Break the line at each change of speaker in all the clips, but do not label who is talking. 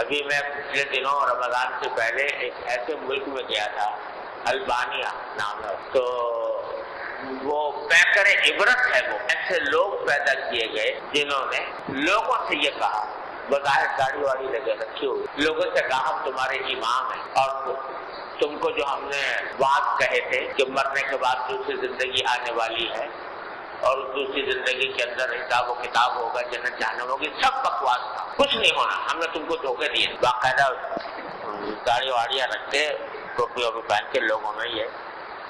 ابھی میں پچھلے دنوں رمضان سے پہلے ایک ایسے ملک میں گیا تھا، البانیہ نام ہے، تو وہ پیکر عبرت ہے، وہ ایسے لوگ پیدا کیے گئے جنہوں نے لوگوں سے یہ کہا، بظاہر داڑھی واڑی لگے رکھی ہوئی، لوگوں سے کہا ہم تمہارے امام ہیں اور تم کو جو ہم نے بات کہے تھے کہ مرنے کے بعد دوسری زندگی آنے والی ہے اور دوسری زندگی کے اندر حساب و کتاب ہوگا، جنت جہنم ہوگی، سب بکواس تھا، کچھ نہیں ہونا، ہم نے تم کو دھوکے دیے۔ باقاعدہ داڑھی واڑیاں رکھ کے ٹوپی ووپی پہن کے لوگوں میں یہ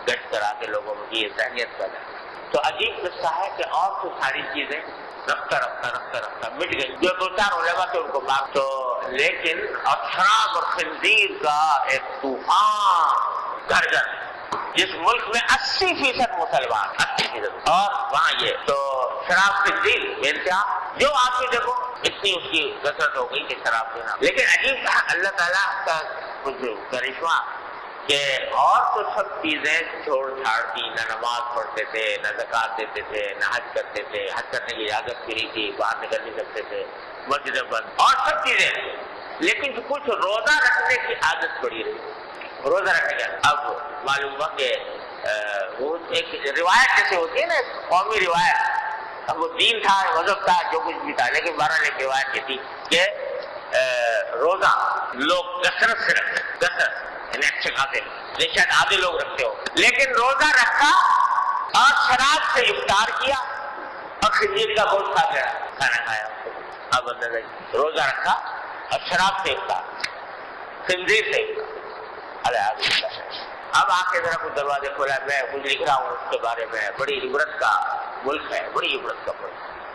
گشت کرا کے لوگوں میں یہ ذہنیت پیدا ہے۔ تو عجیب قصہ ہے کہ اور تو ساری چیزیں رفتہ مٹ گئی، جو دو چار علماء تھے ان کو بات تو، لیکن اشراب اور خنزیر کا ایک طوفان گھر گھر، جس ملک میں 80% مسلمان، 80%، اور وہاں یہ تو شراب خنزیر انتہا، جو آپ بھی دیکھو اتنی اس کی کثرت ہو گئی کہ شراب پینا۔ لیکن عجیب اللہ تعالیٰ کا کچھ کرشمہ کہ اور تو سب چیزیں چھوڑ چھاڑ دی، نہ نماز پڑھتے تھے، نہ زکوٰۃ دیتے تھے، نہ حج کرتے تھے، حج کرنے کی اجازت فری تھی، باہر نکل نہیں سکتے تھے، مسجدیں بند اور سب چیزیں، لیکن کچھ روزہ رکھنے کی عادت پڑی رہی، روزہ رکھنے کا۔ اب معلوم ہوا کہ وہ ایک روایت جیسے ہوتی ہے نا، قومی روایت، اب وہ دین تھا، مذہب تھا، جو کچھ بھی تھا، لیکن بہرحال ایک روایت یہ تھی کہ روزہ لوگ کثرت سے رکھتے، کثرت یعنی اچھے کھاتے نہیں، شاید آدھے لوگ رکھتے ہو، لیکن روزہ رکھا اور شراب سے افطار کیا اور خنزیر کا گوشت کھا کے کھانا کھایا۔ اب روزہ رکھا اور شراب سے افطار، خنزیر سے افطار، اب آ کے ذرا کچھ دروازے کھولا، میں کچھ لکھ رہا ہوں اس کے بارے میں، بڑی عبرت کا ملک ہے، بڑی عبرت کا ملک۔